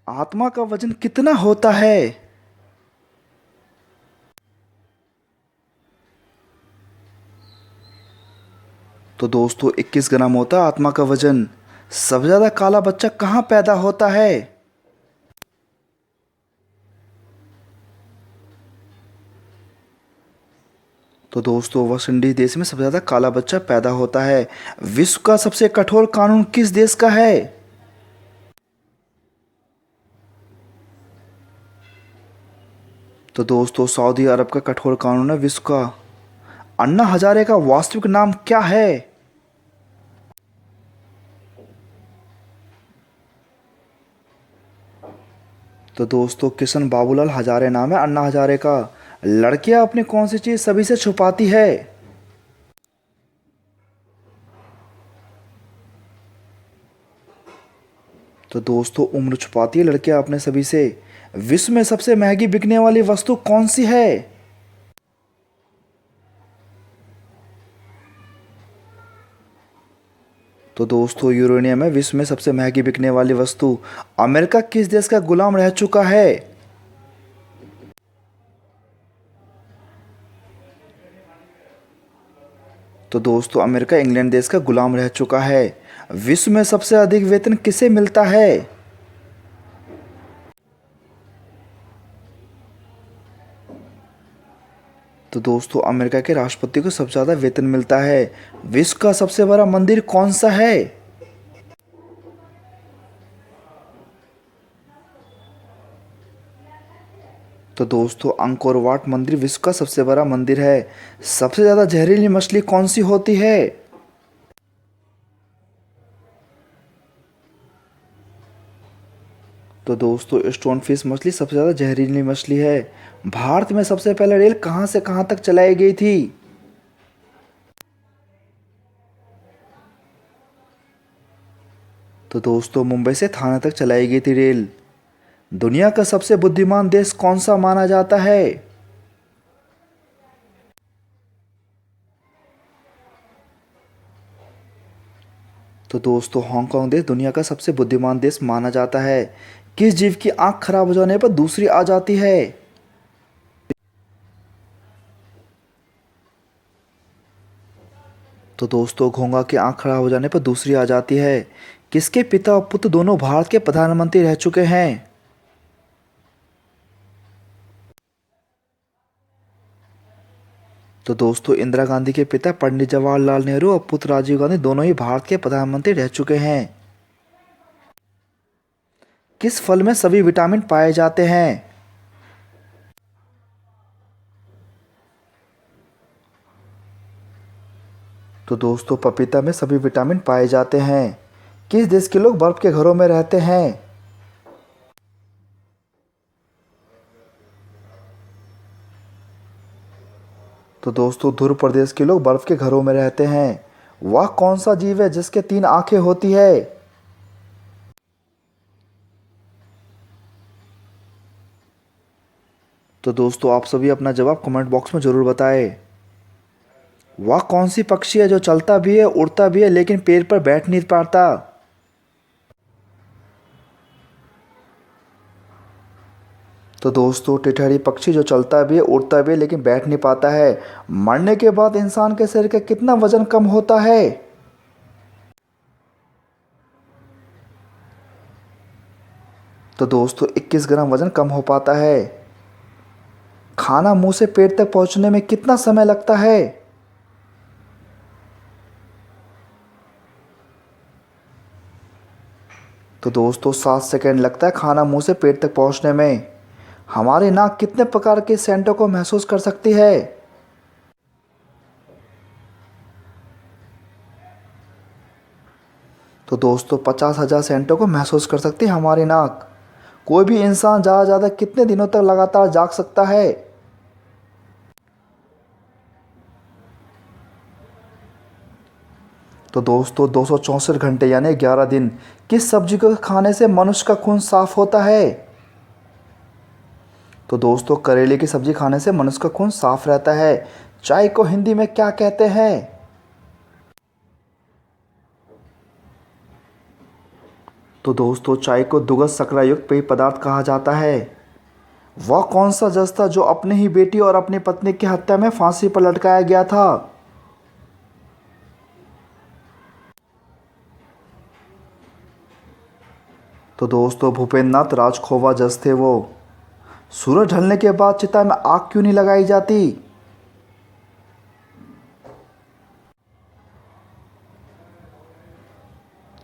आत्मा का वजन कितना होता है? तो दोस्तों 21 ग्राम होता है आत्मा का वजन। सबसे ज्यादा काला बच्चा कहाँ पैदा होता है? तो दोस्तों वेस्ट इंडीज देश में सबसे ज्यादा काला बच्चा पैदा होता है। विश्व का सबसे कठोर कानून किस देश का है? तो दोस्तों सऊदी अरब का कठोर कानून है विश्व का। अन्ना हजारे का वास्तविक नाम क्या है? तो दोस्तों किशन बाबूलाल हजारे नाम है अन्ना हजारे का। लड़कियां अपनी कौन सी चीज सभी से छुपाती है? तो दोस्तों उम्र छुपाती है लड़कियां अपने सभी से। विश्व में सबसे महंगी बिकने वाली वस्तु कौन सी है? तो दोस्तों यूरेनियम है विश्व में सबसे महंगी बिकने वाली वस्तु। अमेरिका किस देश का गुलाम रह चुका है? तो दोस्तों अमेरिका इंग्लैंड देश का गुलाम रह चुका है। विश्व में सबसे अधिक वेतन किसे मिलता है? तो दोस्तों अमेरिका के राष्ट्रपति को सबसे ज़्यादा वेतन मिलता है। विश्व का सबसे बड़ा मंदिर कौन सा है? तो दोस्तों अंकोर वाट मंदिर विश्व का सबसे बड़ा मंदिर है। सबसे ज़्यादा जहरीली मछली कौन सी होती है? तो दोस्तों स्टोन फिश मछली सबसे ज़्यादा जहरीली मछली है। भारत में सबसे पहले रेल कहाँ से कहाँ तक चलाई गई थी? तो दोस्तों मुंबई से थाने तक चलाई गई थी रेल। दुनिया का सबसे बुद्धिमान देश कौन सा माना जाता है? तो दोस्तों हांगकांग देश दुनिया का सबसे बुद्धिमान देश माना जाता है। किस जीव की आंख खराब हो जाने पर दूसरी आ जाती है? तो दोस्तों घोंघा की आंख खराब हो जाने पर दूसरी आ जाती है। किसके पिता और पुत्र दोनों भारत के प्रधानमंत्री रह चुके हैं? तो दोस्तों इंदिरा गांधी के पिता पंडित जवाहरलाल नेहरू और पुत्र राजीव गांधी दोनों ही भारत के प्रधानमंत्री रह चुके हैं। किस फल में सभी विटामिन पाए जाते हैं? तो दोस्तों पपीता में सभी विटामिन पाए जाते हैं। किस देश के लोग बर्फ के घरों में रहते हैं? तो दोस्तों ध्रुव प्रदेश के लोग बर्फ के घरों में रहते हैं। वह कौन सा जीव है जिसके 3 आंखें होती है? तो दोस्तों आप सभी अपना जवाब कमेंट बॉक्स में जरूर बताएं। वह कौन सी पक्षी है जो चलता भी है उड़ता भी है लेकिन पेड़ पर बैठ नहीं पाता? तो दोस्तों टिटहरी पक्षी जो चलता भी है उड़ता भी है लेकिन बैठ नहीं पाता है। मरने के बाद इंसान के शरीर का कितना वजन कम होता है? तो दोस्तों 21 ग्राम वजन कम हो पाता है। खाना मुंह से पेट तक पहुंचने में कितना समय लगता है? तो दोस्तों 7 सेकेंड लगता है खाना मुंह से पेट तक पहुंचने में। हमारी नाक कितने प्रकार के सेंटों को महसूस कर सकती है? तो दोस्तों 50,000 सेंटों को महसूस कर सकती है हमारी नाक। कोई भी इंसान ज़्यादा से ज़्यादा कितने दिनों तक लगातार जाग सकता है? तो दोस्तों 264 घंटे यानी 11 दिन। किस सब्जी को खाने से मनुष्य का खून साफ होता है? तो दोस्तों करेले की सब्जी खाने से मनुष्य का खून साफ रहता है। चाय को हिंदी में क्या कहते हैं? तो दोस्तों चाय को दुग्ध शर्करा युक्त पेय पदार्थ कहा जाता है। वह कौन सा जज था जो अपनी ही बेटी और अपनी पत्नी की हत्या में फांसी पर लटकाया गया था? तो दोस्तों भूपेंद्र नाथ राजखोवा जज थे वो। सूरज ढलने के बाद चिता में आग क्यों नहीं लगाई जाती?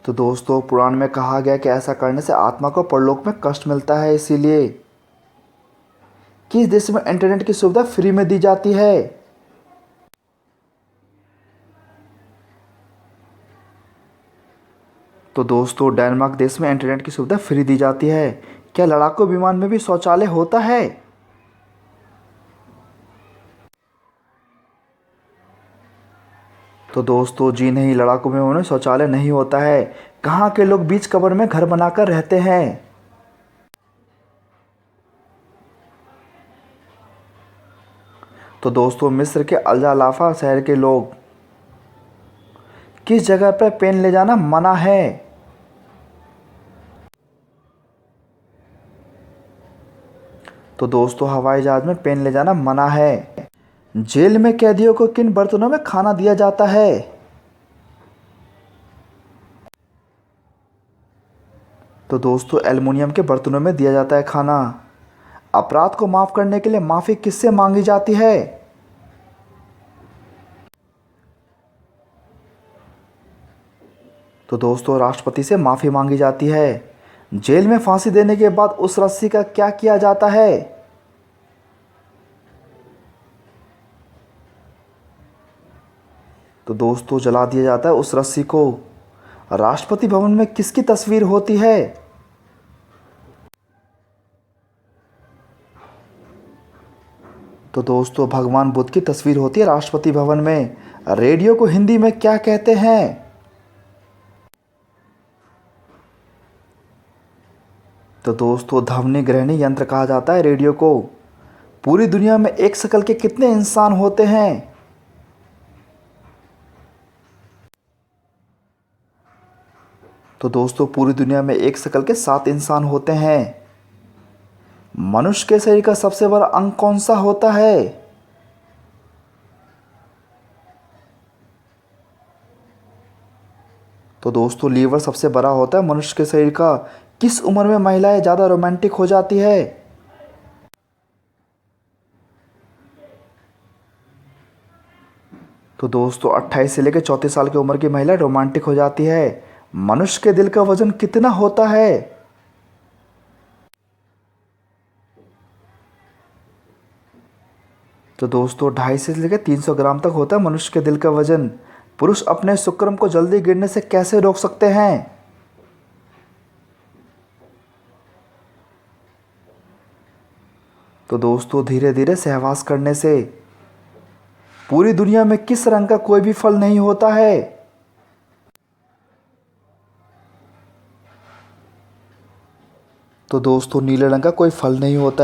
तो दोस्तों पुराण में कहा गया कि ऐसा करने से आत्मा को परलोक में कष्ट मिलता है, इसीलिए। किस देश में इंटरनेट की सुविधा फ्री में दी जाती है? तो दोस्तों डेनमार्क देश में इंटरनेट की सुविधा फ्री दी जाती है। क्या लड़ाकू विमान में भी शौचालय होता है? तो दोस्तों जी नहीं, लड़ाकू विमानों में शौचालय नहीं होता है। कहाँ के लोग बीच कब्र में घर बनाकर रहते हैं? तो दोस्तों मिस्र के अल-जालाफा शहर के लोग। किस जगह पर पेन ले जाना मना है? तो दोस्तों हवाई जहाज में पेन ले जाना मना है। जेल में कैदियों को किन बर्तनों में खाना दिया जाता है? तो दोस्तों एल्युमिनियम के बर्तनों में दिया जाता है खाना। अपराध को माफ करने के लिए माफी किससे मांगी जाती है? तो दोस्तों राष्ट्रपति से माफी मांगी जाती है। जेल में फांसी देने के बाद उस रस्सी का क्या किया जाता है? तो दोस्तों जला दिया जाता है उस रस्सी को। राष्ट्रपति भवन में किसकी तस्वीर होती है? तो दोस्तों भगवान बुद्ध की तस्वीर होती है राष्ट्रपति भवन में। रेडियो को हिंदी में क्या कहते हैं? तो दोस्तों ध्वनि ग्रहणी यंत्र कहा जाता है रेडियो को। पूरी दुनिया में एक शक्ल के कितने इंसान होते हैं? तो दोस्तों पूरी दुनिया में एक शक्ल के 7 इंसान होते हैं। मनुष्य के शरीर का सबसे बड़ा अंग कौन सा होता है? तो दोस्तों लीवर सबसे बड़ा होता है मनुष्य के शरीर का। किस उम्र में महिलाएं ज़्यादा रोमांटिक हो जाती है? तो दोस्तों 28 से लेकर 34 साल की उम्र की महिला रोमांटिक हो जाती है। मनुष्य के दिल का वजन कितना होता है? तो दोस्तों 250 से लेकर 300 ग्राम तक होता है मनुष्य के दिल का वजन। पुरुष अपने शुक्र को जल्दी गिरने से कैसे रोक सकते हैं? तो दोस्तों धीरे धीरे सहवास करने से। पूरी दुनिया में किस रंग का कोई भी फल नहीं होता है? तो दोस्तों नीले रंग का कोई फल नहीं होता है।